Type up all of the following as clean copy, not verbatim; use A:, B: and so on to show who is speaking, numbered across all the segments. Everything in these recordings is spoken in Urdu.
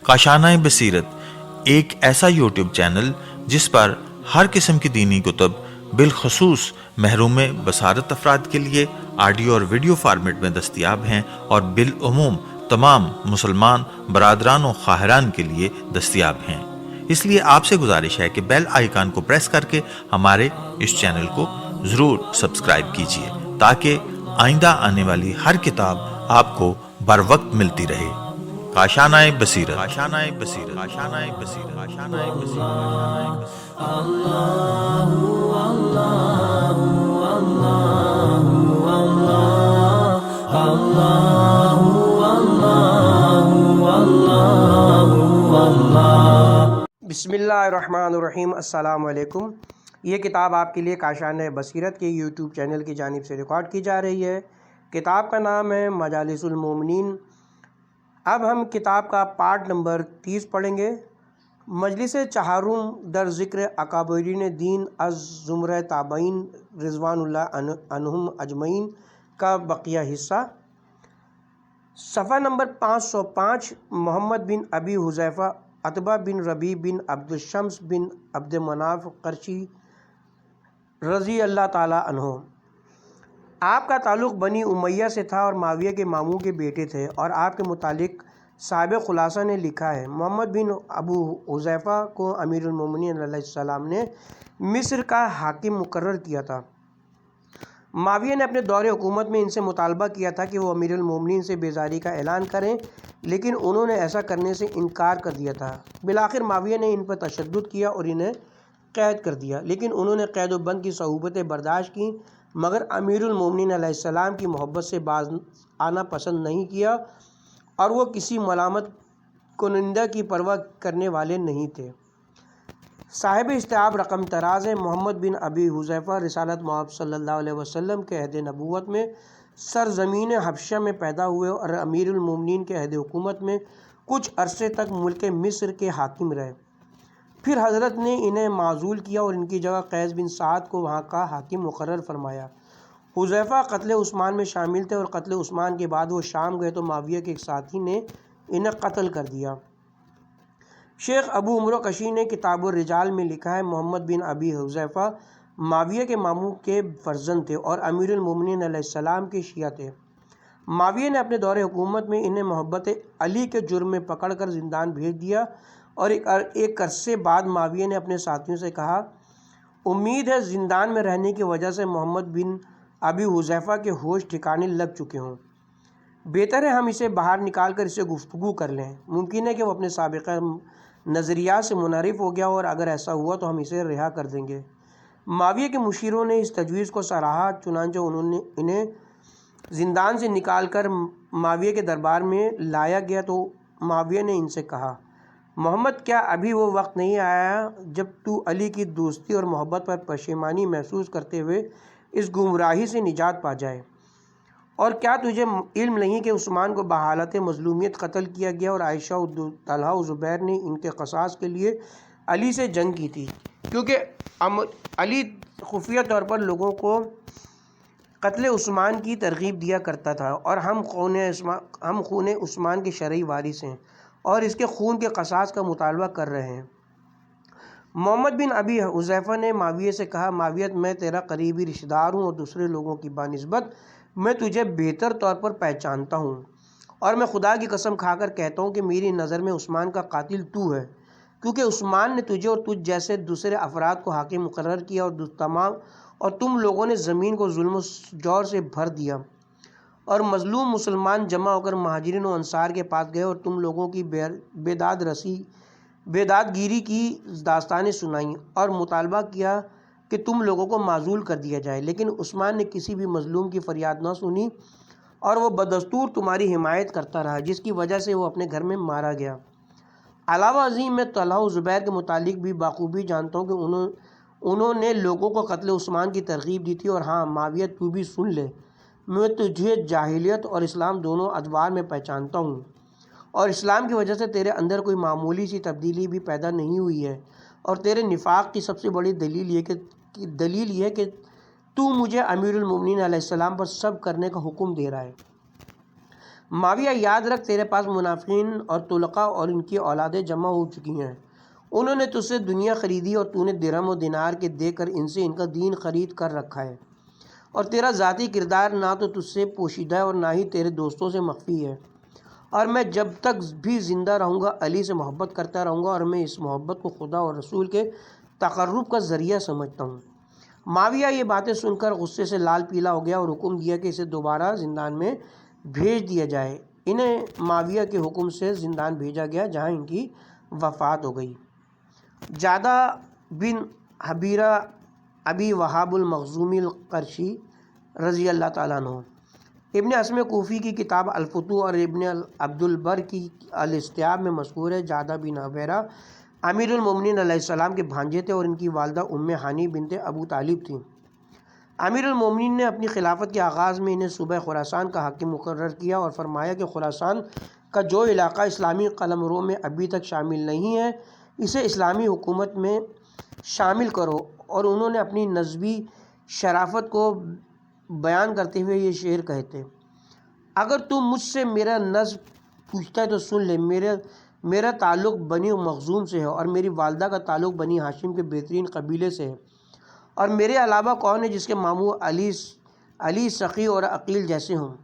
A: کاشانۂ بصیرت ایک ایسا یوٹیوب چینل جس پر ہر قسم کی دینی کتب بالخصوص محروم بصارت افراد کے لیے آڈیو اور ویڈیو فارمیٹ میں دستیاب ہیں اور بالعموم تمام مسلمان برادران و خواہران کے لیے دستیاب ہیں۔ اس لیے آپ سے گزارش ہے کہ بیل آئیکن کو پریس کر کے ہمارے اس چینل کو ضرور سبسکرائب کیجیے تاکہ آئندہ آنے والی ہر کتاب آپ کو بر وقت ملتی رہے۔ کاشانۂ بصیرت، کاشانۂ بصیرت، کاشانۂ بصیرت، کاشانۂ بصیرت۔
B: بسم اللہ الرحمن الرحیم۔ السلام علیکم۔ یہ کتاب آپ کے لیے کاشانۂ بصیرت کے یوٹیوب چینل کی جانب سے ریکارڈ کی جا رہی ہے۔ کتاب کا نام ہے مجالس المومنین۔ اب ہم کتاب کا پارٹ نمبر 30 پڑھیں گے۔ مجلس چہارم در ذکر اکابرین دین از زمرہ تابعین رضوان اللہ عنہم اجمعین کا بقیہ حصہ۔ صفحہ نمبر 505۔ محمد بن ابی حذیفہ عتبہ بن ربیع بن عبد الشمس بن عبد مناف قرشی رضی اللہ تعالی عنہ۔ آپ کا تعلق بنی امیہ سے تھا اور معاویہ کے ماموں کے بیٹے تھے، اور آپ کے متعلق صاحب خلاصہ نے لکھا ہے، محمد بن ابو حذیفہ کو امیر المومنین علیہ السلام نے مصر کا حاکم مقرر کیا تھا۔ معاویہ نے اپنے دور حکومت میں ان سے مطالبہ کیا تھا کہ وہ امیر المومنین سے بیزاری کا اعلان کریں، لیکن انہوں نے ایسا کرنے سے انکار کر دیا تھا۔ بالآخر معاویہ نے ان پر تشدد کیا اور انہیں قید کر دیا، لیکن انہوں نے قید و بند کی صعوبتیں برداشت کیں، مگر امیر المومنین علیہ السلام کی محبت سے باز آنا پسند نہیں کیا، اور وہ کسی ملامت کنندہ کی پرواہ کرنے والے نہیں تھے۔ صاحب استیعاب رقم طراز ہے۔ محمد بن ابی حذیفہ رسالت محمد صلی اللہ علیہ وسلم کے عہد نبوت میں سرزمین حبشہ میں پیدا ہوئے اور امیر المومنین کے عہد حکومت میں کچھ عرصے تک ملک مصر کے حاکم رہے۔ پھر حضرت نے انہیں معزول کیا اور ان کی جگہ قیس بن سعد کو وہاں کا حاکم مقرر فرمایا۔ حذیفہ قتل عثمان میں شامل تھے، اور قتل عثمان کے بعد وہ شام گئے تو معاویہ کے ایک ساتھی نے انہیں قتل کر دیا۔ شیخ ابو عمرو کشی نے کتاب الرجال میں لکھا ہے، محمد بن ابی حذیفہ معاویہ کے ماموں کے فرزند تھے اور امیر المومنین علیہ السلام کے شیعہ تھے۔ معاویہ نے اپنے دور حکومت میں انہیں محبت علی کے جرم میں پکڑ کر زندان بھیج دیا، اور ایک عرصے بعد معاویہ نے اپنے ساتھیوں سے کہا، امید ہے زندان میں رہنے کی وجہ سے محمد بن ابی حذیفہ کے ہوش ٹھکانے لگ چکے ہوں، بہتر ہے ہم اسے باہر نکال کر اسے گفتگو کر لیں۔ ممکن ہے کہ وہ اپنے سابقہ نظریات سے منحرف ہو گیا ہو، اور اگر ایسا ہوا تو ہم اسے رہا کر دیں گے۔ معاویہ کے مشیروں نے اس تجویز کو سراہا، چنانچہ انہیں زندان سے نکال کر معاویہ کے دربار میں لایا گیا تو معاویہ نے ان سے کہا، محمد، کیا ابھی وہ وقت نہیں آیا جب تو علی کی دوستی اور محبت پر پشیمانی محسوس کرتے ہوئے اس گمراہی سے نجات پا جائے؟ اور کیا تجھے علم نہیں کہ عثمان کو بحالت مظلومیت قتل کیا گیا، اور عائشہ و طلحہ و زبیر نے ان کے قصاص کے لیے علی سے جنگ کی تھی، کیونکہ علی خفیہ طور پر لوگوں کو قتل عثمان کی ترغیب دیا کرتا تھا، اور ہم خون عثمان کے شرعی وارث ہیں اور اس کے خون کے قصاص کا مطالبہ کر رہے ہیں۔ محمد بن ابی حذیفہ نے معاویہ سے کہا، معاویہ، میں تیرا قریبی رشتہ دار ہوں اور دوسرے لوگوں کی بنسبت میں تجھے بہتر طور پر پہچانتا ہوں، اور میں خدا کی قسم کھا کر کہتا ہوں کہ میری نظر میں عثمان کا قاتل تو ہے، کیونکہ عثمان نے تجھے اور تجھ جیسے دوسرے افراد کو حاکم مقرر کیا، اور تم لوگوں نے زمین کو ظلم و جور سے بھر دیا، اور مظلوم مسلمان جمع ہو کر مہاجرین و انصار کے پاس گئے اور تم لوگوں کی بیداد گیری کی داستانیں سنائیں اور مطالبہ کیا کہ تم لوگوں کو معزول کر دیا جائے، لیکن عثمان نے کسی بھی مظلوم کی فریاد نہ سنی، اور وہ بدستور تمہاری حمایت کرتا رہا، جس کی وجہ سے وہ اپنے گھر میں مارا گیا۔ علاوہ ازیں میں طلحہ و زبیر کے متعلق بھی بخوبی جانتا ہوں کہ انہوں نے لوگوں کو قتل عثمان کی ترغیب دی تھی، اور ہاں معاویہ، تو بھی سن لے، میں تجھے جاہلیت اور اسلام دونوں ادوار میں پہچانتا ہوں، اور اسلام کی وجہ سے تیرے اندر کوئی معمولی سی تبدیلی بھی پیدا نہیں ہوئی ہے، اور تیرے نفاق کی سب سے بڑی دلیل یہ کہ تو مجھے امیر المومنین علیہ السلام پر صبر کرنے کا حکم دے رہا ہے۔ معاویہ یاد رکھ، تیرے پاس منافقین اور طلقاء اور ان کی اولادیں جمع ہو چکی ہیں، انہوں نے تجھ سے دنیا خریدی اور تو نے درہم و دینار کے دے کر ان سے ان کا دین خرید کر رکھا ہے، اور تیرا ذاتی کردار نہ تو تجھ سے پوشیدہ ہے اور نہ ہی تیرے دوستوں سے مخفی ہے، اور میں جب تک بھی زندہ رہوں گا علی سے محبت کرتا رہوں گا، اور میں اس محبت کو خدا اور رسول کے تقرب کا ذریعہ سمجھتا ہوں۔ معاویہ یہ باتیں سن کر غصے سے لال پیلا ہو گیا اور حکم دیا کہ اسے دوبارہ زندان میں بھیج دیا جائے۔ انہیں معاویہ کے حکم سے زندان بھیجا گیا جہاں ان کی وفات ہو گئی۔ جادہ بن حبیرہ ابی وہاب المخزومی القرشی رضی اللہ تعالیٰ عنہ، ابن عاصم کوفی کی کتاب الفتوح اور ابن عبد البر کی الاستیاب میں مذکور ہے۔ جادہ بن حبیرہ امیر المومنین علیہ السلام کے بھانجے تھے اور ان کی والدہ ام ہانی بنت ابو طالب تھیں۔ امیر المومنین نے اپنی خلافت کے آغاز میں انہیں صوبہ خراسان کا حاکم مقرر کیا اور فرمایا کہ خراسان کا جو علاقہ اسلامی قلمرو میں ابھی تک شامل نہیں ہے اسے اسلامی حکومت میں شامل کرو، اور انہوں نے اپنی نسبی شرافت کو بیان کرتے ہوئے یہ شعر کہے تھے: اگر تم مجھ سے میرا نسب پوچھتا ہے تو سن لے، میرا تعلق بنی مخزوم سے ہے اور میری والدہ کا تعلق بنی ہاشم کے بہترین قبیلے سے ہے، اور میرے علاوہ کون ہے جس کے ماموں علی سخی اور عقیل جیسے ہوں۔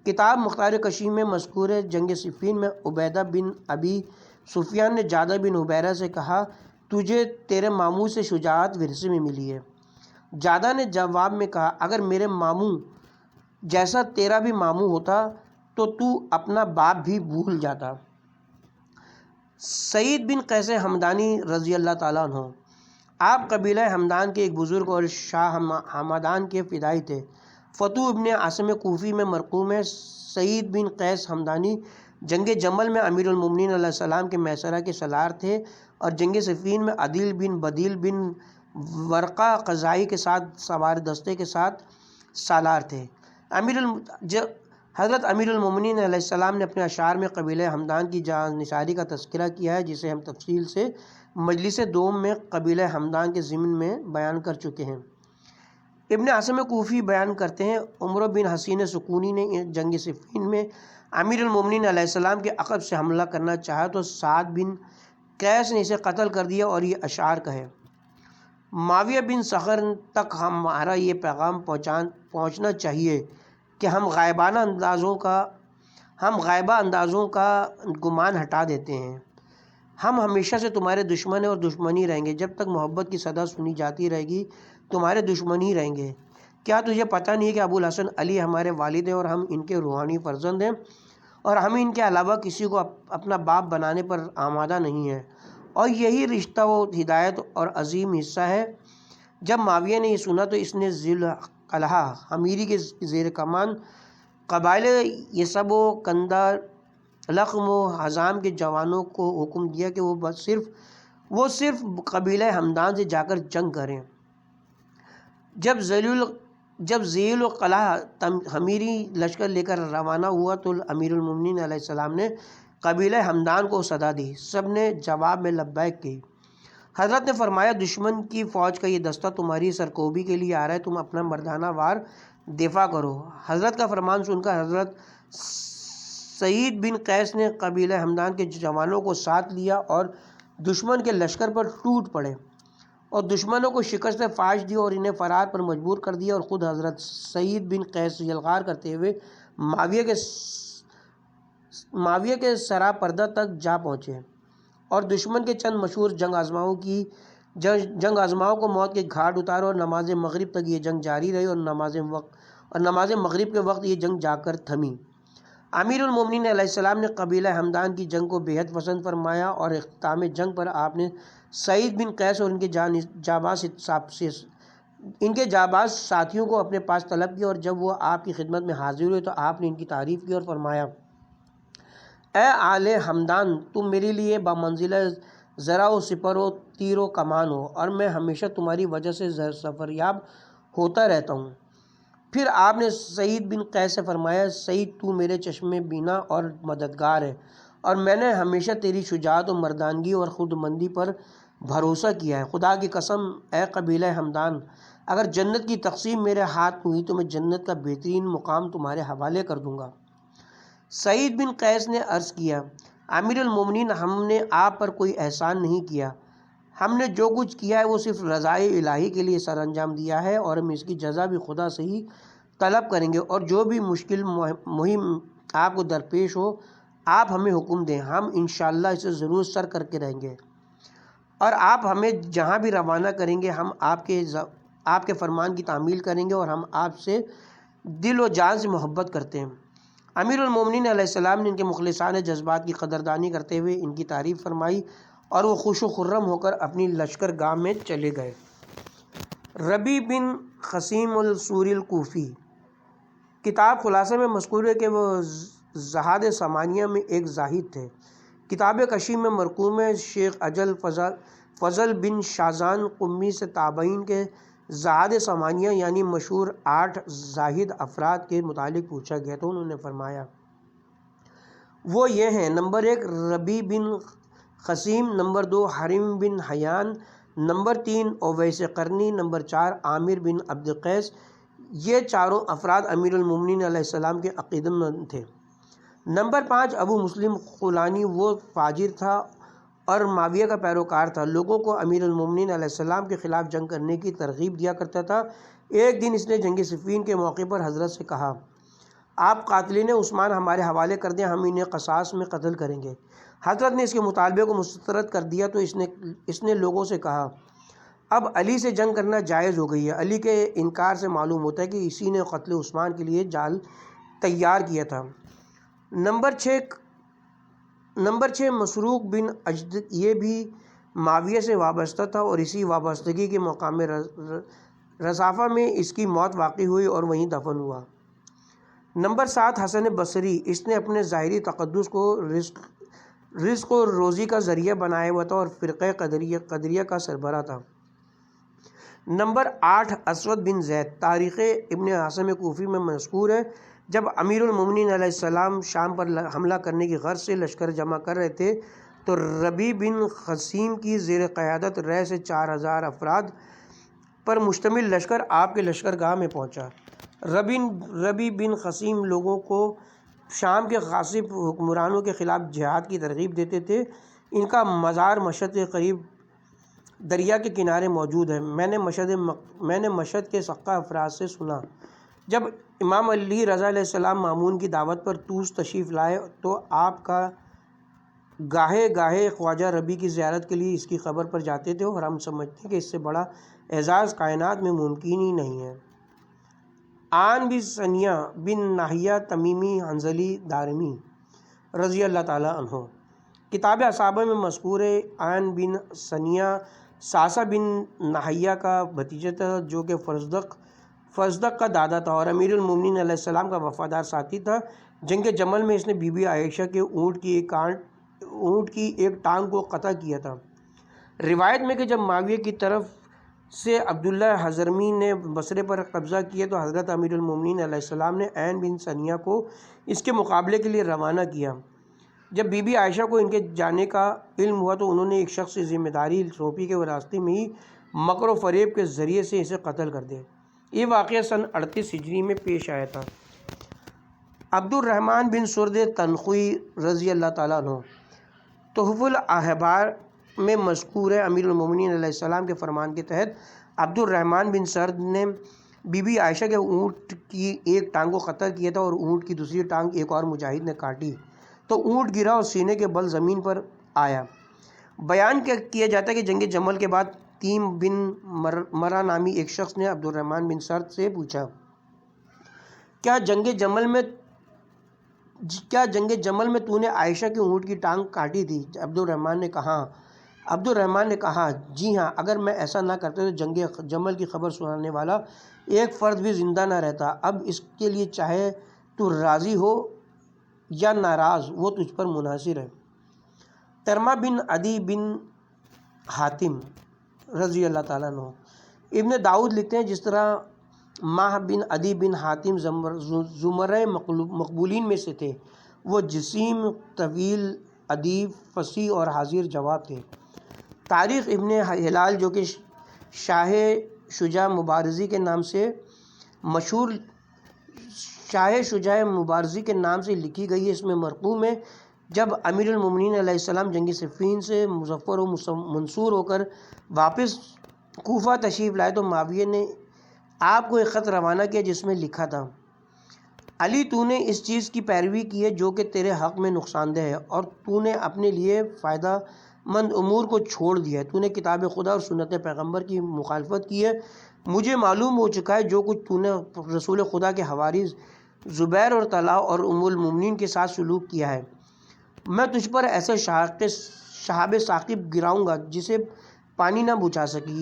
B: کتاب مختار کشی میں مذکور ہے، جنگ صفین میں عبیدہ بن ابی سفیان نے جادہ بن حبیرہ سے کہا: تجھے تیرے ماموں سے شجاعت ورثے میں ملی ہے۔ جادہ نے جواب میں کہا: اگر میرے ماموں جیسا تیرا بھی ماموں ہوتا تو اپنا باپ بھی بھول جاتا۔ سعید بن قیس ہمدانی رضی اللہ تعالیٰ عنہ، آپ قبیلہ ہمدان کے ایک بزرگ اور شاہ ہمدان کے فدائی تھے۔ فتوح ابن عاصم کوفی میں مرقوم ہے، سعید بن قیس ہمدانی جنگ جمل میں امیر المومنین علیہ السلام کے میسرہ کے سالار تھے، اور جنگ صفین میں عدیل بن بدیل بن ورقہ قضائی کے ساتھ سوار دستے کے ساتھ سالار تھے۔ حضرت امیر المومنین علیہ السلام نے اپنے اشعار میں قبیلہ ہمدان کی جان نثاری کا تذکرہ کیا ہے، جسے ہم تفصیل سے مجلس دوم میں قبیلہ ہمدان کے ضمن میں بیان کر چکے ہیں۔ ابن عاصم کوفی بیان کرتے ہیں: عمرو بن حسین سکونی نے جنگ صفین میں امیر المومنین علیہ السلام کے عقب سے حملہ کرنا چاہا تو سعد بن قیس نے اسے قتل کر دیا اور یہ اشعار کہے: معاویہ بن صخر تک ہمارا یہ پیغام پہنچنا چاہیے کہ ہم غائبہ اندازوں کا گمان ہٹا دیتے ہیں۔ ہم ہمیشہ سے تمہارے دشمن ہیں اور دشمنی رہیں گے، جب تک محبت کی صدا سنی جاتی رہے گی تمہارے دشمن ہی رہیں گے۔ کیا تجھے پتہ نہیں ہے کہ ابو الحسن علی ہمارے والد ہیں اور ہم ان کے روحانی فرزند ہیں، اور ہم ان کے علاوہ کسی کو اپنا باپ بنانے پر آمادہ نہیں ہیں، اور یہی رشتہ و ہدایت اور عظیم حصہ ہے۔ جب معاویہ نے یہ سنا تو اس نے ذی القلعہ حمیری کے زیر کمان قبائل یسب و کندہ لخم و حزام کے جوانوں کو حکم دیا کہ وہ صرف قبیلہ ہمدان سے جا کر جنگ کریں۔ جب ذی القلعہ حمیری لشکر لے کر روانہ ہوا تو امیر المومنین علیہ السلام نے قبیلہ ہمدان کو صدا دی، سب نے جواب میں لبیک کی۔ حضرت نے فرمایا: دشمن کی فوج کا یہ دستہ تمہاری سرکوبی کے لیے آ رہا ہے، تم اپنا مردانہ وار دفاع کرو۔ حضرت کا فرمان سن کر حضرت سعید بن قیس نے قبیلہ ہمدان کے جوانوں کو ساتھ لیا اور دشمن کے لشکر پر ٹوٹ پڑے اور دشمنوں کو شکست فاش دی اور انہیں فرار پر مجبور کر دیا، اور خود حضرت سعید بن قیس یلغار کرتے ہوئے معاویہ کے سرا پردہ تک جا پہنچے اور دشمن کے چند مشہور جنگ آزماؤں کو موت کے گھاٹ اتارا، اور نماز مغرب تک یہ جنگ جاری رہی، اور نماز مغرب کے وقت یہ جنگ جا کر تھمی۔ امیر المومنین علیہ السلام نے قبیلہ ہمدان کی جنگ کو بے حد پسند فرمایا، اور اختتام جنگ پر آپ نے سعید بن قیس اور ان کے جاباز ساتھیوں کو اپنے پاس طلب کیا، اور جب وہ آپ کی خدمت میں حاضر ہوئے تو آپ نے ان کی تعریف کی اور فرمایا: اے آل ہمدان، تم میرے لیے بمنزلہ زرہ و سپر و تیر و کمان ہو، اور میں ہمیشہ تمہاری وجہ سے ظفریاب ہوتا رہتا ہوں۔ پھر آپ نے سعید بن قیس سے فرمایا: سعید، تو میرے چشم بینا اور مددگار ہے، اور میں نے ہمیشہ تیری شجاعت و مردانگی اور خود مندی پر بھروسہ کیا ہے۔ خدا کی قسم، اے قبیلہ ہمدان، اگر جنت کی تقسیم میرے ہاتھ ہوئی تو میں جنت کا بہترین مقام تمہارے حوالے کر دوں گا۔ سعید بن قیس نے عرض کیا، امیر المومنین، ہم نے آپ پر کوئی احسان نہیں کیا، ہم نے جو کچھ کیا ہے وہ صرف رضائے الہی کے لیے سر انجام دیا ہے، اور ہم اس کی جزا بھی خدا سے ہی طلب کریں گے، اور جو بھی مشکل مہم آپ کو درپیش ہو آپ ہمیں حکم دیں، ہم انشاءاللہ اسے ضرور سر کر کے رہیں گے، اور آپ ہمیں جہاں بھی روانہ کریں گے ہم آپ کے فرمان کی تعمیل کریں گے، اور ہم آپ سے دل و جان سے محبت کرتے ہیں۔ امیر المومنین علیہ السلام نے ان کے مخلصانہ جذبات کی قدردانی کرتے ہوئے ان کی تعریف فرمائی، اور وہ خوش و خرم ہو کر اپنی لشکر گاہ میں چلے گئے۔ ربیع بن خثیم السوری الکوفی، کتاب خلاصہ میں مذکور ہے کہ وہ زہاد ثمانیہ میں ایک زاہد تھے۔ کتاب کشی میں مرقوم ہے، شیخ اجل فضل بن شازان قمی سے تابعین کے زہاد ثمانیہ یعنی مشہور 8 زاہد افراد کے متعلق پوچھا گیا تو انہوں نے فرمایا وہ یہ ہیں: نمبر 1 ربیع بن خثیم، نمبر 2 حریم بن حیان، نمبر 3 اویس قرنی، نمبر 4 عامر بن عبد قیس۔ یہ چاروں افراد امیر المومنین علیہ السلام کے عقیدت مند تھے۔ نمبر 5 ابو مسلم خولانی، وہ فاجر تھا اور معاویہ کا پیروکار تھا، لوگوں کو امیر المومنین علیہ السلام کے خلاف جنگ کرنے کی ترغیب دیا کرتا تھا۔ ایک دن اس نے جنگ صفین کے موقع پر حضرت سے کہا، آپ قاتلین عثمان ہمارے حوالے کر دیں، ہم انہیں قصاص میں قتل کریں گے۔ حضرت نے اس کے مطالبے کو مسترد کر دیا تو اس نے لوگوں سے کہا، اب علی سے جنگ کرنا جائز ہو گئی ہے۔ علی کے انکار سے معلوم ہوتا ہے کہ اسی نے قتل عثمان کے لیے جال تیار کیا تھا۔ نمبر 6 مسروق بن اجد، یہ بھی معاویہ سے وابستہ تھا اور اسی وابستگی کے مقام رصافہ میں اس کی موت واقع ہوئی اور وہیں دفن ہوا۔ نمبر 7 حسن بصری، اس نے اپنے ظاہری تقدس کو رزق و روزی کا ذریعہ بنایا ہوا تھا اور فرقہ قدریہ کا سربراہ تھا۔ نمبر 8 اسود بن زید، تاریخ ابن عاصم کوفی میں مذکور ہے، جب امیر المومنین علیہ السلام شام پر حملہ کرنے کی غرض سے لشکر جمع کر رہے تھے تو ربیع بن خثیم کی زیر قیادت رہ سے 4000 افراد پر مشتمل لشکر آپ کے لشکر گاہ میں پہنچا۔ ربیع بن خثیم لوگوں کو شام کے غاصب حکمرانوں کے خلاف جہاد کی ترغیب دیتے تھے۔ ان کا مزار مشہد کے قریب دریا کے کنارے موجود ہے۔ میں نے مشہد کے سقہ افراد سے سنا، جب امام علی رضا علیہ السلام مامون کی دعوت پر طوس تشریف لائے تو آپ کا گاہے گاہے خواجہ ربیع کی زیارت کے لیے اس کی خبر پر جاتے تھے، اور ہم سمجھتے ہیں کہ اس سے بڑا اعزاز کائنات میں ممکن ہی نہیں ہے۔ عن بن ثنیہ بن ناحیہ تمیمی حنظلی دارمی رضی اللہ تعالیٰ عنہ، کتاب اصحابہ میں مذکور ہے، عن بن ثنیہ ساسہ بن ناحیہ کا بھتیجا تھا جو کہ فزدق کا دادا تھا اور امیر المومنین علیہ السلام کا وفادار ساتھی تھا۔ جنگ جمل میں اس نے بی بی عائشہ کے اونٹ کی ایک ٹانگ کو قطع کیا تھا۔ روایت میں کہ جب معاویہ کی طرف سے عبداللہ حضرمی نے بصرے پر قبضہ کیا تو حضرت امیر المومنین علیہ السلام نے عین بن ثنیہ کو اس کے مقابلے کے لیے روانہ کیا۔ جب بی بی عائشہ کو ان کے جانے کا علم ہوا تو انہوں نے ایک شخص سے ذمہ داری سونپی کہ وہ راستے میں ہی مکر و فریب کے ذریعے سے اسے قتل کر دے۔ یہ واقعہ سن 38 ہجری میں پیش آیا تھا۔ عبد الرحمن بن سرد تنخوی رضی اللہ تعالیٰ عنہ، تحف الاحبار میں مذکور ہے، امیر المومنین علیہ السلام کے فرمان کے تحت عبد الرحمن بن سرد نے بی بی عائشہ کے اونٹ کی ایک ٹانگ کو قطع کیا تھا اور اونٹ کی دوسری ٹانگ ایک اور مجاہد نے کاٹی تو اونٹ گرا اور سینے کے بل زمین پر آیا۔ بیان کیا جاتا ہے کہ جنگ جمل کے بعد تیم بن مرہ نامی ایک شخص نے عبد الرحمن بن سرد سے پوچھا، کیا جنگ جمل میں تو نے عائشہ کے اونٹ کی ٹانگ کاٹی تھی؟ عبد الرحمن نے کہا جی ہاں، اگر میں ایسا نہ کرتا تو جنگ جمل کی خبر سنانے والا ایک فرد بھی زندہ نہ رہتا۔ اب اس کے لیے چاہے تو راضی ہو یا ناراض، وہ تجھ پر منحصر ہے۔ ترمہ بن عدی بن حاتم رضی اللہ تعالیٰ عنہ، ابن داؤد لکھتے ہیں جس طرح ماہ بن عدی بن حاتم زمرہ مقبولین میں سے تھے، وہ جسیم، طویل، ادیب، فصیح اور حاضر جواب تھے۔ تاریخ ابن ہلال جو کہ شاہ شجاع مبارزی کے نام سے مشہور شاہ شجاع مبارزی کے نام سے لکھی گئی ہے۔ اس میں مرقوم ہے جب امیر المومنین علیہ السلام جنگ صفین سے مظفر و منصور ہو کر واپس کوفہ تشریف لائے تو معاویہ نے آپ کو ایک خط روانہ کیا جس میں لکھا تھا: علی، تو نے اس چیز کی پیروی کی ہے جو کہ تیرے حق میں نقصان دہ ہے، اور تو نے اپنے لیے فائدہ مند امور کو چھوڑ دیا ہے۔ تو نے کتاب خدا اور سنت پیغمبر کی مخالفت کی ہے۔ مجھے معلوم ہو چکا ہے جو کچھ تو نے رسول خدا کے حواری زبیر اور طلحہ اور ام المومنین کے ساتھ سلوک کیا ہے۔ میں تجھ پر ایسے شہاب ثاقب گراؤں گا جسے پانی نہ بچھا سکے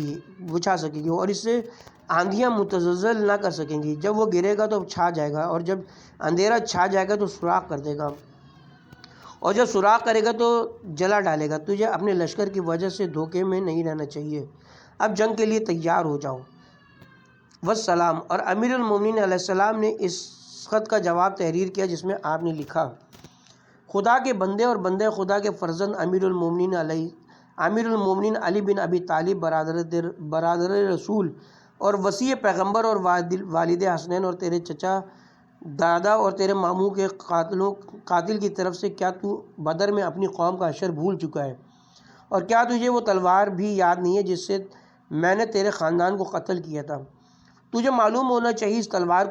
B: گی، اور اس سے آندھیاں متزلزل نہ کر سکیں گی۔ جب وہ گرے گا تو چھا جائے گا، اور جب اندھیرا چھا جائے گا تو سوراخ کر دے گا، اور جب سوراخ کرے گا تو جلا ڈالے گا۔ تجھے اپنے لشکر کی وجہ سے دھوکے میں نہیں رہنا چاہیے۔ اب جنگ کے لیے تیار ہو جاؤ۔ والسلام۔ اور امیر المومنین علیہ السلام نے اس خط کا جواب تحریر کیا جس میں آپ نے لکھا: خدا کے بندے اور بندے خدا کے فرزند امیر المومنین علی بن ابی طالب برادر رسول اور وصی پیغمبر اور والد حسنین اور تیرے چچا دادا اور تیرے ماموں کے قاتل کی طرف سے، کیا تو بدر میں اپنی قوم کا حشر بھول چکا ہے؟ اور کیا تجھے وہ تلوار بھی یاد نہیں ہے جس سے میں نے تیرے خاندان کو قتل کیا تھا؟ تجھے معلوم ہونا چاہیے اس تلوار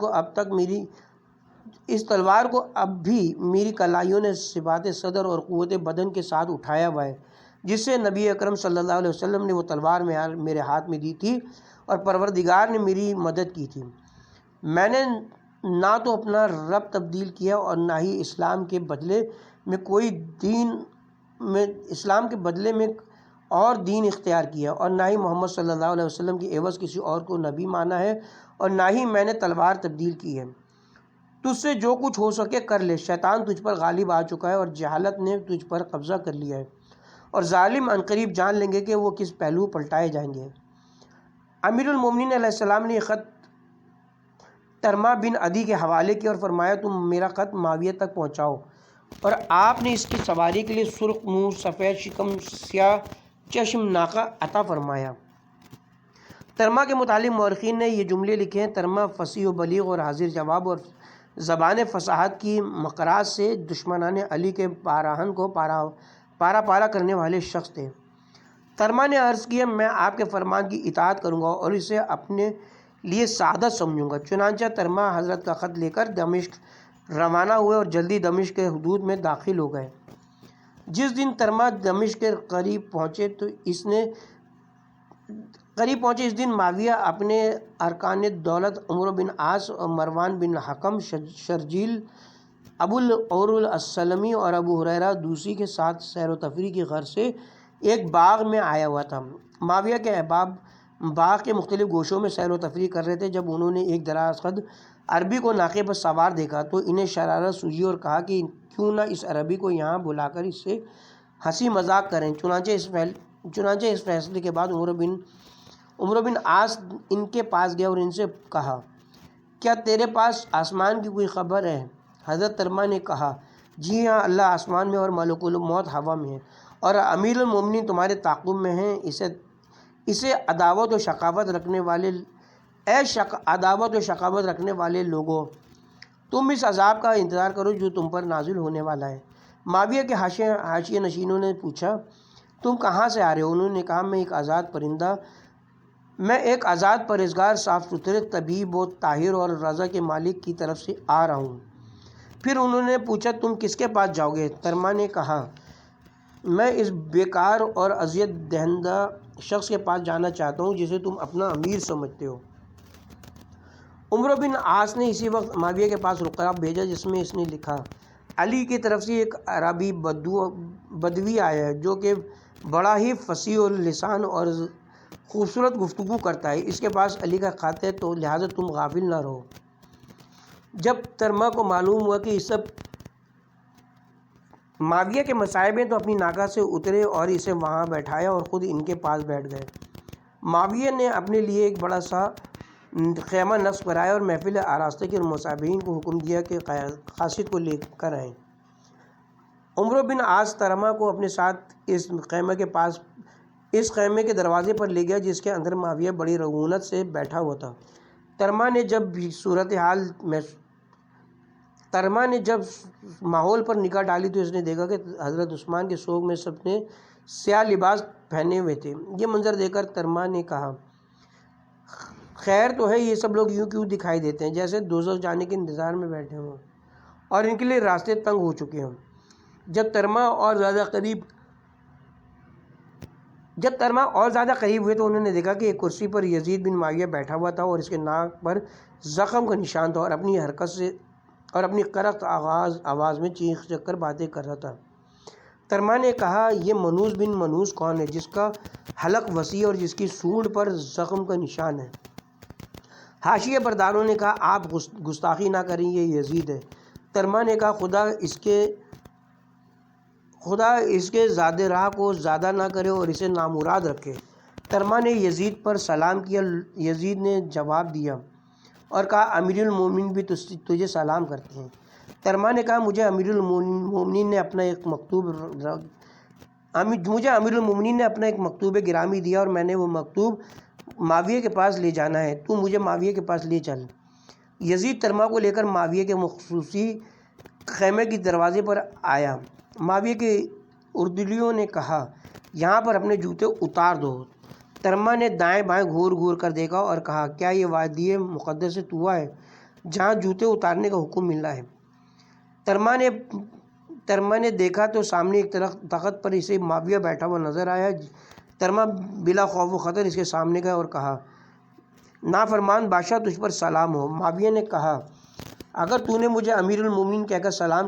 B: کو اب بھی میری کلائیوں نے ثبات صدر اور قوت بدن کے ساتھ اٹھایا ہوا ہے، جس سے نبی اکرم صلی اللہ علیہ وسلم نے وہ تلوار میرے ہاتھ میں دی تھی اور پروردگار نے میری مدد کی تھی۔ میں نے نہ تو اپنا رب تبدیل کیا اور نہ ہی اسلام کے بدلے میں اور دین اختیار کیا، اور نہ ہی محمد صلی اللہ علیہ وسلم کی عوض کسی اور کو نبی مانا ہے، اور نہ ہی میں نے تلوار تبدیل کی ہے۔ تجھ سے جو کچھ ہو سکے کر لے۔ شیطان تجھ پر غالب آ چکا ہے اور جہالت نے تجھ پر قبضہ کر لیا ہے، اور ظالم عنقریب جان لیں گے کہ وہ کس پہلو پلٹائے جائیں گے۔ امیر المومنین علیہ السلام نے یہ خط ترما بن عدی کے حوالے کیا اور فرمایا: تم میرا خط معاویہ تک پہنچاؤ۔ اور آپ نے اس کی سواری کے لیے سرخ منہ، سفید شکم، سیاہ چشم ناقہ عطا فرمایا۔ ترما کے متعلق مورخین نے یہ جملے لکھے ہیں: ترما فصیح و بلیغ اور حاضر جواب اور زبان فصاحت کی مقرات سے دشمنان علی کے پیراہن کو پارا کرنے والے شخص تھے۔ ترما نے عرض کیا: میں آپ کے فرمان کی اطاعت کروں گا اور اسے اپنے لیے سعادت سمجھوں گا۔ چنانچہ ترما حضرت کا خط لے کر دمشق روانہ ہوئے اور جلدی دمشق کے حدود میں داخل ہو گئے۔ جس دن ترما دمشق کے قریب پہنچے اس دن معاویہ اپنے ارکان دولت عمرو بن عاص اور مروان بن حکم، شرجیل، ابو العور السلمی اور ابو ہریرہ دوسی کے ساتھ سیر و تفریح کی غرض سے ایک باغ میں آیا ہوا تھا۔ معاویہ کے احباب باغ کے مختلف گوشوں میں سیر و تفریح کر رہے تھے۔ جب انہوں نے ایک دراز قد عربی کو ناقے پر سوار دیکھا تو انہیں شرارت سوجی اور کہا کہ کیوں نہ اس عربی کو یہاں بلا کر اس سے ہنسی مذاق کریں۔ چنانچہ اس فیصلے کے بعد عمرو بن عاص ان کے پاس گیا اور ان سے کہا: کیا تیرے پاس آسمان کی کوئی خبر ہے؟ حضرت ترما نے کہا: جی ہاں، اللہ آسمان میں اور ملک الموت ہوا میں ہے، اور امیر المومنین تمہارے تعاقب میں ہیں۔ اسے عداوت و شقاوت رکھنے والے لوگوں، تم اس عذاب کا انتظار کرو جو تم پر نازل ہونے والا ہے۔ معاویہ کے حاشیہ نشینوں نے پوچھا: تم کہاں سے آ رہے ہو؟ انہوں نے کہا: میں ایک آزاد پرہیزگار، صاف ستھرے، طبیب و طاہر اور رضا کے مالک کی طرف سے آ رہا ہوں۔ پھر انہوں نے پوچھا: تم کس کے پاس جاؤ گے؟ ترما نے کہا: میں اس بیکار اور اذیت دہندہ شخص کے پاس جانا چاہتا ہوں جسے تم اپنا امیر سمجھتے ہو۔ عمرو بن عاص نے اسی وقت معاویہ کے پاس رقعہ بھیجا جس میں اس نے لکھا: علی کی طرف سے ایک عربی بدوی آیا ہے جو کہ بڑا ہی فصیح اللسان اور خوبصورت گفتگو کرتا ہے۔ اس کے پاس علی کا خط ہے، تو لہٰذا تم غافل نہ رہو۔ جب ترما کو معلوم ہوا کہ یہ سب معاویہ کے مصائب ہیں تو اپنی ناقہ سے اترے اور اسے وہاں بیٹھایا اور خود ان کے پاس بیٹھ گئے۔ معاویہ نے اپنے لیے ایک بڑا سا خیمہ نصب کرایا اور محفل آراستہ کی اور مصابین کو حکم دیا کہ قاصد کو لے کر آئیں۔ عمرو بن عاص ترما کو اپنے ساتھ اس خیمہ کے پاس اس خیمے کے دروازے پر لے گیا جس کے اندر معاویہ بڑی رعونت سے بیٹھا ہوا تھا۔ ترما نے جب ماحول پر نگاہ ڈالی تو اس نے دیکھا کہ حضرت عثمان کے سوگ میں سب نے سیاہ لباس پہنے ہوئے تھے۔ یہ منظر دیکھ کر ترما نے کہا، خیر تو ہے، یہ سب لوگ یوں کیوں دکھائی دیتے ہیں جیسے دوزخ جانے کے انتظار میں بیٹھے ہوں اور ان کے لیے راستے تنگ ہو چکے ہوں۔ جب ترما اور زیادہ قریب ہوئے تو انہوں نے دیکھا کہ ایک کرسی پر یزید بن معاویہ بیٹھا ہوا تھا اور اس کے ناک پر زخم کا نشان تھا اور اپنی حرکت سے اور اپنی کرخت آواز میں چیخ چکھ کر باتیں کر رہا تھا۔ ترما نے کہا، یہ منوس بن منوس کون ہے جس کا حلق وسیع اور جس کی سونڈ پر زخم کا نشان ہے؟ حاشیے برداروں نے کہا، آپ گستاخی نہ کریں، یہ یزید ہے۔ ترما نے کہا، خدا اس کے زیادہ راہ کو زیادہ نہ کرے اور اسے نامراد رکھے۔ ترما نے یزید پر سلام کیا۔ یزید نے جواب دیا اور کہا، امیر المومنین بھی تجھے سلام کرتے ہیں۔ ترما نے کہا، مجھے امیر المومنین نے اپنا ایک مکتوب گرامی دیا اور میں نے وہ مکتوب معاویہ کے پاس لے جانا ہے، تو مجھے معاویہ کے پاس لے چل۔ یزید ترما کو لے کر معاویہ کے مخصوصی خیمے کے دروازے پر آیا۔ معاویہ کے اردلیوں نے کہا، یہاں پر اپنے جوتے اتار دو۔ ترما نے دائیں بائیں گھور گھور کر دیکھا اور کہا، کیا یہ وادی مقدس طوٰ ہے جہاں جوتے اتارنے کا حکم ملا ہے؟ ترما نے دیکھا تو سامنے ایک تخت پر اسے معاویہ بیٹھا ہوا نظر آیا۔ ترما بلا خوف و خطر اس کے سامنے گیا اور کہا، نافرمان بادشاہ، تجھ پر سلام ہو۔ معاویہ نے کہا، اگر تو مجھے امیر المومنین کہہ کر سلام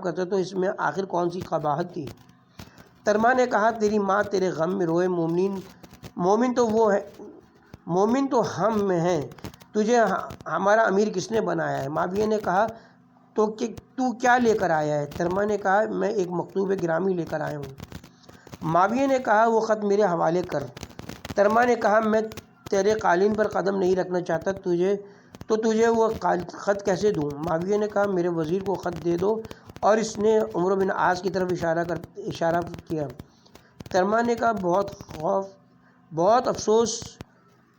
B: کرتا تو اس میں آخر کون سی قباحت تھی؟ ترما نے کہا، تیری ماں تیرے غم میں روئے، مومن تو ہم میں ہیں، تجھے ہمارا امیر کس نے بنایا ہے؟ معاویہ نے کہا، تو کیا لے کر آیا ہے؟ ترما نے کہا، میں ایک مکتوب گرامی لے کر آیا ہوں۔ معاویہ نے کہا، وہ خط میرے حوالے کر۔ ترما نے کہا، میں تیرے قالین پر قدم نہیں رکھنا چاہتا، تجھے وہ خط کیسے دوں؟ معاویہ نے کہا، میرے وزیر کو خط دے دو، اور اس نے عمرو بن عاص کی طرف اشارہ کیا۔ ترما نے کہا، بہت افسوس،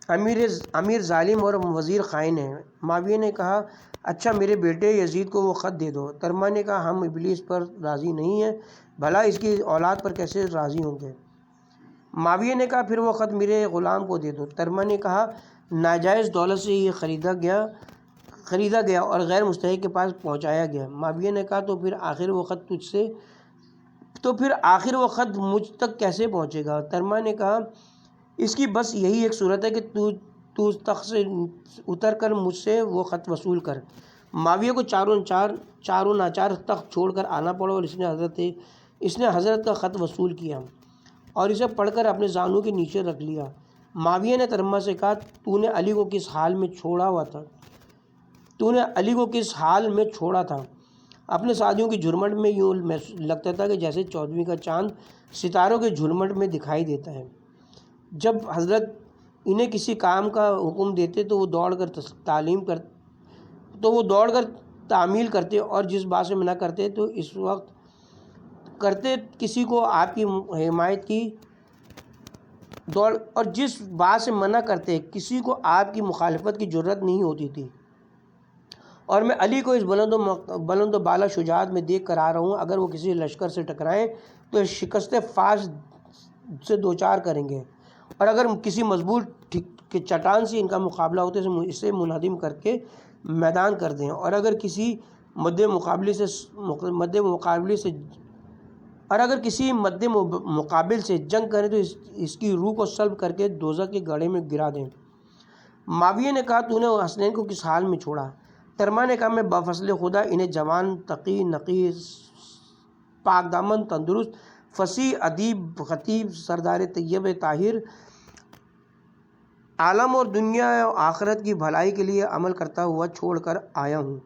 B: امیر ظالم اور وزیر خائن ہے۔ معاویہ نے کہا، اچھا، میرے بیٹے یزید کو وہ خط دے دو۔ ترما نے کہا، ہم ابلیس پر راضی نہیں ہیں، بھلا اس کی اولاد پر کیسے راضی ہوں گے؟ معاویہ نے کہا، پھر وہ خط میرے غلام کو دے دو۔ ترما نے کہا، ناجائز دولت سے یہ خریدا گیا اور غیر مستحق کے پاس پہنچایا گیا۔ معاویہ نے کہا، تو پھر آخر وہ خط مجھ تک کیسے پہنچے گا؟ ترما نے کہا، اس کی بس یہی ایک صورت ہے کہ تو تخت سے اتر کر مجھ سے وہ خط وصول کر۔ معاویہ کو چاروں ناچار تخت چھوڑ کر آنا پڑا اور اس نے حضرت کا خط وصول کیا اور اسے پڑھ کر اپنے زانوں کے نیچے رکھ لیا۔ معاویہ نے ترما سے کہا، تو نے علی کو کس حال میں چھوڑا تھا؟ اپنے ساتھیوں کی جھرمٹ میں یوں لگتا تھا کہ جیسے 14ویں کا چاند ستاروں کے جھرمٹ میں دکھائی دیتا ہے۔ جب حضرت انہیں کسی کام کا حکم دیتے تو وہ دوڑ کر تعمیل کرتے اور جس بات سے منع کرتے تو اس وقت کرتے کسی کو آپ کی حمایت کی اور جس بات سے منع کرتے کسی کو آپ کی مخالفت کی جرت نہیں ہوتی تھی۔ اور میں علی کو اس بلند و بالا شجاعت میں دیکھ کر آ رہا ہوں، اگر وہ کسی لشکر سے ٹکرائیں تو شکست فاش سے دوچار کریں گے، اور اگر کسی مضبوط چٹان سے ان کا مقابلہ ہوتے تو اسے منہدم کر کے میدان کر دیں، اور اگر کسی مد مقابل سے جنگ کریں تو اس کی روح کو سلب کر کے دوزخ کے گڑھے میں گرا دیں۔ معاویہ نے کہا، تو نے حسنین کو کس حال میں چھوڑا؟ ترما نے کہا، میں بفضل خدا انہیں جوان، تقی، نقی، پاک دامن، تندرست، فصیح، ادیب، خطیب، سردار طیب طاہر، عالم اور دنیا و آخرت کی بھلائی کے لیے عمل کرتا ہوا چھوڑ کر آیا ہوں۔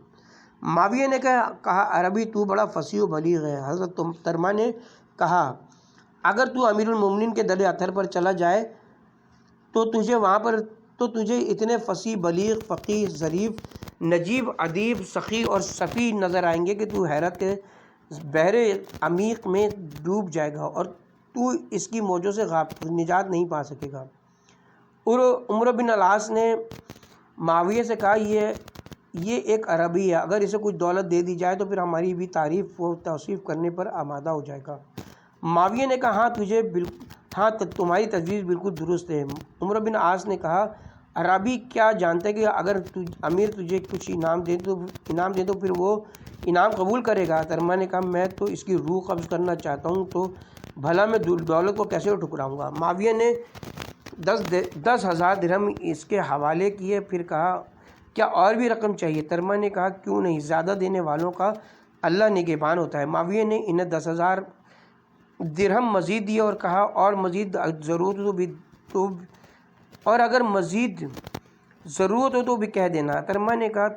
B: معاویہ نے کہا، عربی تو بڑا فصیح و بلیغ ہے۔ حضرت ترما نے کہا، اگر تو امیر المومنین کے در اتھر پر چلا جائے تو تجھے اتنے فصیح، بلیغ، فقیہ، ظریف، نجیب، ادیب، سخی اور صفی نظر آئیں گے کہ تو حیرت بحر عمیق میں ڈوب جائے گا اور تو اس کی موجوں سے نجات نہیں پا سکے گا۔ اور عمرو بن العاص نے معاویہ سے کہا یہ ایک عربی ہے، اگر اسے کچھ دولت دے دی جائے تو پھر ہماری بھی تعریف و توصیف کرنے پر آمادہ ہو جائے گا۔ معاویہ نے کہا ہاں تمہاری تجویز بالکل درست ہے۔ عمرو بن العاص نے کہا عربی کیا جانتا ہے کہ اگر امیر تجھے کچھ انعام دے تو پھر وہ انعام قبول کرے گا؟ ترما نے کہا میں تو اس کی روح قبض کرنا چاہتا ہوں، تو بھلا میں دولت کو کیسے ٹھکراؤں گا؟ معاویہ نے 10,000 درہم اس کے حوالے کیے، پھر کہا کیا اور بھی رقم چاہیے؟ ترما نے کہا کیوں نہیں، زیادہ دینے والوں کا اللہ نگہبان ہوتا ہے۔ معاویہ نے انہیں 10,000 درہم مزید دیے اور کہا اور مزید ضرورت ہو اور اگر مزید ضرورت ہو تو بھی کہہ دینا۔ ترما نے کہا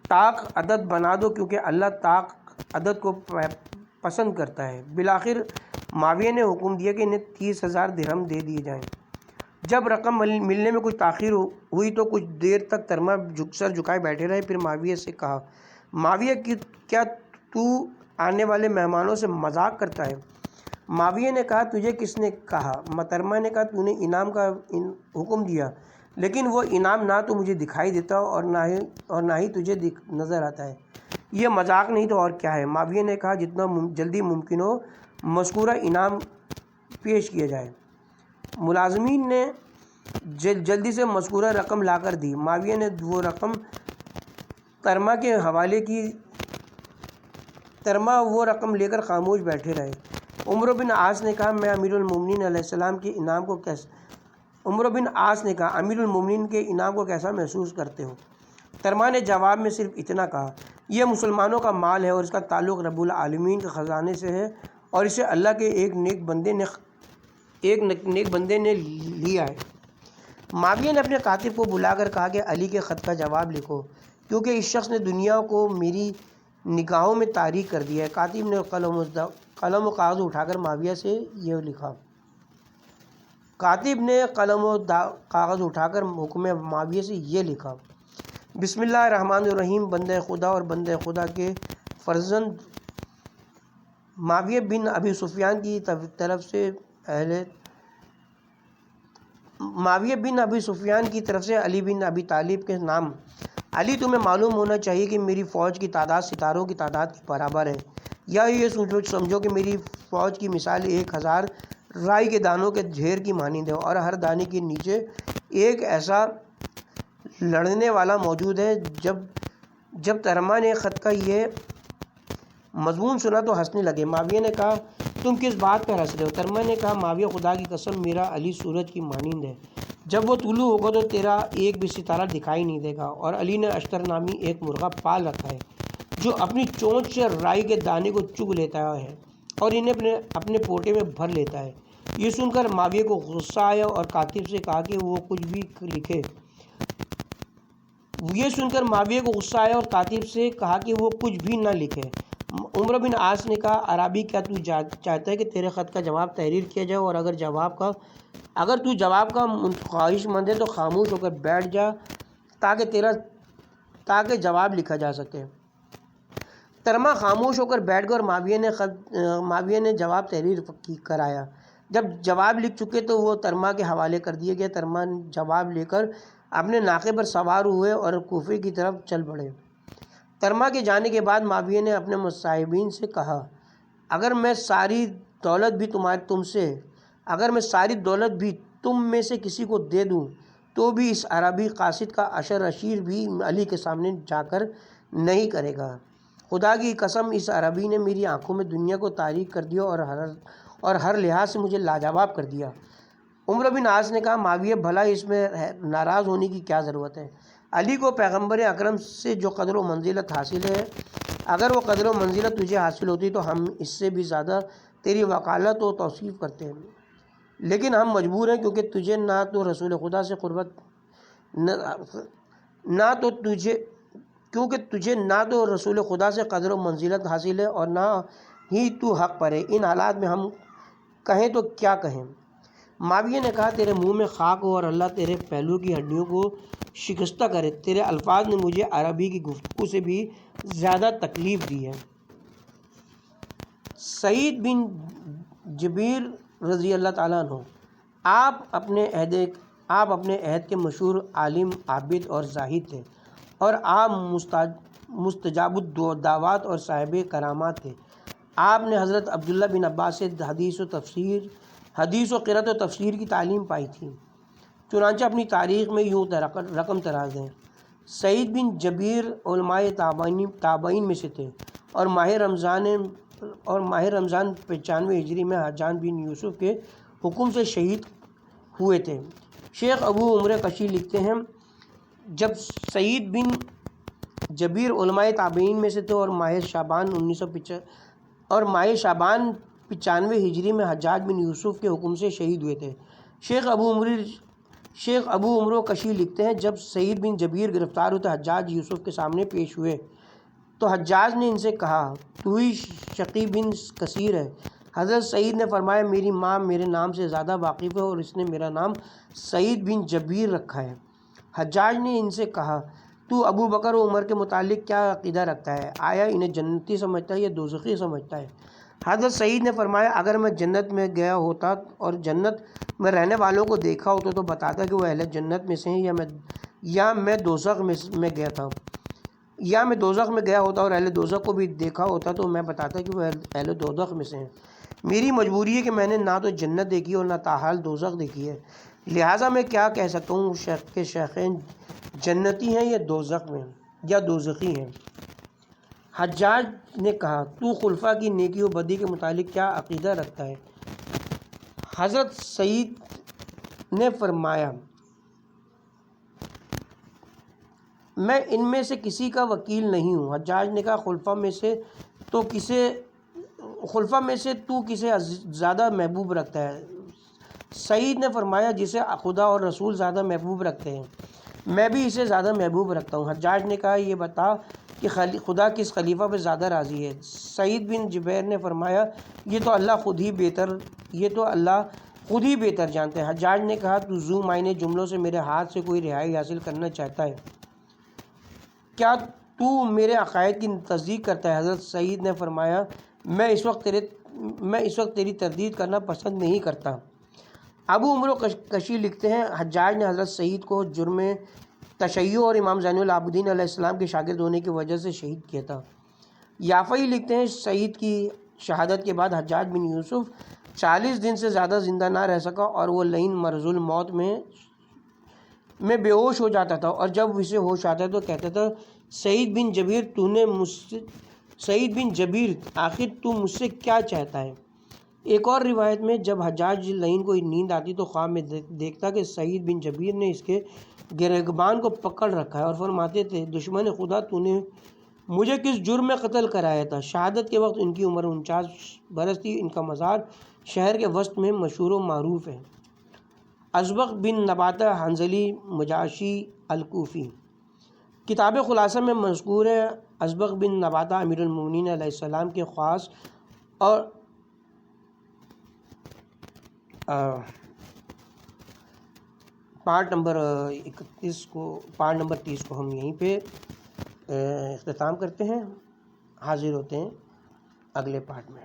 B: طاق عدد بنا دو کیونکہ اللہ طاق عدد کو پسند کرتا ہے۔ بالآخر معاویہ نے حکم دیا کہ انہیں 30,000 درہم دے دیے جائیں۔ جب رقم ملنے میں کچھ تاخیر ہوئی تو کچھ دیر تک ترما سر جھکائے بیٹھے رہے، پھر معاویہ سے کہا معاویہ کیا تو آنے والے مہمانوں سے مذاق کرتا ہے؟ معاویہ نے کہا تجھے کس نے کہا؟ ترما نے کہا تو نے انعام کا حکم دیا، لیکن وہ انعام نہ تو مجھے دکھائی دیتا اور نہ ہی تجھے نظر آتا ہے، یہ مذاق نہیں تو اور کیا ہے؟ معاویہ نے کہا جتنا جلدی ممکن ہو مذکورہ انعام پیش کیا جائے۔ ملازمین نے جلدی سے مذکورہ رقم لا کر دی۔ معاویہ نے وہ رقم ترما کے حوالے کی۔ ترما وہ رقم لے کر خاموش بیٹھے رہے۔ عمرو بن عاص نے کہا میں امیر المومنین علیہ السلام کے انعام کو کیسا محسوس کرتے ہو؟ ترما نے جواب میں صرف اتنا کہا یہ مسلمانوں کا مال ہے اور اس کا تعلق رب العالمین کے خزانے سے ہے اور اسے اللہ کے ایک نیک بندے نے لیا ہے۔ معاویہ نے اپنے کاتب کو بلا کر کہا کہ علی کے خط کا جواب لکھو کیونکہ اس شخص نے دنیا کو میری نگاہوں میں تاریک کر دیا ہے۔ کاتب نے قلم و کاغذ اٹھا کر معاویہ سے یہ لکھا۔ حکم معاویہ سے یہ لکھا بسم اللہ الرحمن الرحیم، بندہ خدا اور بندہ خدا کے فرزند معاویہ بن ابی سفیان کی طرف سے علی بن ابی طالب کے نام۔ علی تمہیں معلوم ہونا چاہیے کہ میری فوج کی تعداد ستاروں کی تعداد کے برابر ہے، یا یہ سمجھو کہ میری فوج کی مثال 1,000 رائی کے دانوں کے ڈھیر کی مانند ہے اور ہر دانے کے نیچے ایک ایسا لڑنے والا موجود ہے۔ جب ترما نے خط کا یہ مضمون سنا تو ہنسنے لگے۔ معاویہ نے کہا تم کس بات پر ہنس رہے ہو؟ ترما نے کہا معاویہ خدا کی قسم میرا علی سورج کی مانند ہے، جب وہ طلوع ہوگا تو تیرا ایک بھی ستارہ دکھائی نہیں دے گا، اور علی نے اشتر نامی ایک مرغہ پال رکھا ہے جو اپنی چونچ سے رائی کے دانے کو چگ لیتا ہے اور انہیں اپنے پوٹے میں بھر لیتا ہے۔ یہ سن کر معاویہ کو غصہ آیا اور کاتب سے کہا کہ وہ کچھ بھی نہ لکھے۔ عمرو بن عاص نے کہا عربی کیا تو چاہتا ہے کہ تیرے خط کا جواب تحریر کیا جائے، اور اگر تو جواب کا خواہش مند ہے تو خاموش ہو کر بیٹھ جا تاکہ جواب لکھا جا سکے۔ ترما خاموش ہو کر بیٹھ گیا اور معاویہ نے جواب تحریر کرایا۔ جب جواب لکھ چکے تو وہ ترما کے حوالے کر دیا گیا۔ ترما جواب لے کر اپنے ناقے پر سوار ہوئے اور کوفے کی طرف چل پڑے۔ ترما کے جانے کے بعد معاویہ نے اپنے مصاحبین سے کہا اگر میں ساری دولت بھی تم میں سے کسی کو دے دوں تو بھی اس عربی قاصد کا عشر اشیر بھی علی کے سامنے جا کر نہیں کرے گا۔ خدا کی قسم اس عربی نے میری آنکھوں میں دنیا کو تاریک کر دیا اور ہر لحاظ سے مجھے لاجواب کر دیا۔ عمرو بن عاص نے کہا معاویہ بھلا اس میں ناراض ہونے کی کیا ضرورت ہے؟ علی کو پیغمبر اکرم سے جو قدر و منزلت حاصل ہے، اگر وہ قدر و منزلت تجھے حاصل ہوتی تو ہم اس سے بھی زیادہ تیری وکالت و توصیف کرتے ہیں، لیکن ہم مجبور ہیں کیونکہ تجھے نہ تو رسول خدا سے قدر و منزلت حاصل ہے اور نہ ہی تو حق پر ہے۔ ان حالات میں ہم کہیں تو کیا کہیں؟ معاویہ نے کہا تیرے منہ میں خاک ہو اور اللہ تیرے پہلو کی ہڈیوں کو شکستہ کرے، تیرے الفاظ نے مجھے عربی کی گفتگو سے بھی زیادہ تکلیف دی ہے۔ سعید بن جبیر رضی اللہ تعالیٰ عنہ، آپ اپنے عہد کے مشہور عالم، عابد اور زاہد تھے، اور آپ مستجاب الدعوات اور صاحب کرامات تھے۔ آپ نے حضرت عبداللہ بن عباس سے حدیث و قرأت و تفسیر کی تعلیم پائی تھی۔ چنانچہ اپنی تاریخ میں یوں رقم تراز ہیں: سعید بن جبیر علماء تابعین میں سے تھے، اور ماہ رمضان 95 ہجری میں حجاج بن یوسف کے حکم سے شہید ہوئے تھے۔ شیخ ابو عمر کشی لکھتے ہیں، جب سعید بن جبیر علماء تابعین میں سے تھے اور ماہ شعبان 95 ہجری میں حجاج بن یوسف کے حکم سے شہید ہوئے تھے۔ شیخ ابو عمر کشی لکھتے ہیں، جب سعید بن جبیر گرفتار ہوتے حجاج یوسف کے سامنے پیش ہوئے تو حجاج نے ان سے کہا، تو ہی شقی بن کثیر ہے۔ حضرت سعید نے فرمایا، میری ماں میرے نام سے زیادہ واقف ہے اور اس نے میرا نام سعید بن جبیر رکھا ہے۔ حجاج نے ان سے کہا، تو ابو بکر و عمر کے متعلق کیا عقیدہ رکھتا ہے؟ آیا انہیں جنتی سمجھتا ہے یا دوزخی سمجھتا ہے؟ حضرت سعید نے فرمایا، اگر میں جنت میں گیا ہوتا اور جنت میں رہنے والوں کو دیکھا ہوتا تو بتاتا کہ وہ اہل جنت میں سے ہیں، یا میں دوزخ میں گیا تھا، یا میں دوزخ میں گیا ہوتا اور اہل دوزخ کو بھی دیکھا ہوتا تو میں بتاتا کہ وہ اہل دوزخ میں سے ہیں۔ میری مجبوری ہے کہ میں نے نہ تو جنت دیکھی اور نہ تاحال دوزخ دیکھی ہے، لہٰذا میں کیا کہہ سکتا ہوں کہ شیخین جنتی ہیں یا دوزخ میں یا دوزخی ہیں۔ حجاج نے کہا، تو خلفاء کی نیکی و بدی کے متعلق کیا عقیدہ رکھتا ہے؟ حضرت سعید نے فرمایا، میں ان میں سے کسی کا وکیل نہیں ہوں۔ حجاج نے کہا، خلفاء میں سے تو کسے زیادہ محبوب رکھتا ہے؟ سعید نے فرمایا، جسے خدا اور رسول زیادہ محبوب رکھتے ہیں، میں بھی اسے زیادہ محبوب رکھتا ہوں۔ حجاج نے کہا، یہ بتا کہ خدا کس خلیفہ پہ زیادہ راضی ہے؟ سعید بن جبیر نے فرمایا، یہ تو اللہ خود ہی بہتر جانتے ہیں۔ حجاج نے کہا، تو ذو معنی جملوں سے میرے ہاتھ سے کوئی رہائی حاصل کرنا چاہتا ہے؟ کیا تو میرے عقائد کی تصدیق کرتا ہے؟ حضرت سعید نے فرمایا، میں اس وقت تیری تردید کرنا پسند نہیں کرتا۔ ابو عمر کشی لکھتے ہیں، حجاج نے حضرت سعید کو جرم تشیع اور امام زین العابدین علیہ السلام کے شاگرد ہونے کی وجہ سے شہید کیا تھا۔ یافعی لکھتے ہیں، سعید کی شہادت کے بعد حجاج بن یوسف 40 دن سے زیادہ زندہ نہ رہ سکا اور وہ لعین مرض الموت میں بے ہوش ہو جاتا تھا، اور جب اسے ہوش آتا تو کہتا تھا، سعید بن جبیر آخر تو مجھ سے کیا چاہتا ہے؟ ایک اور روایت میں، جب حجاج لعین کو نیند آتی تو خواب میں دیکھتا کہ سعید بن جبیر نے اس کے گریبان کو پکڑ رکھا ہے اور فرماتے تھے، دشمن خدا، تو نے مجھے کس جرم میں قتل کرایا تھا؟ شہادت کے وقت ان کی عمر 49 برس تھی۔ ان کا مزار شہر کے وسط میں مشہور و معروف ہے۔ ازبغ بن نباتہ حنظلی مجاشی الکوفی، کتاب خلاصہ میں مذکور ہے، ازبغ بن نباتہ امیر المومنین علیہ السلام کے خاص، اور پارٹ نمبر 30 کو ہم یہیں پہ اختتام کرتے ہیں۔ حاضر ہوتے ہیں اگلے پارٹ میں۔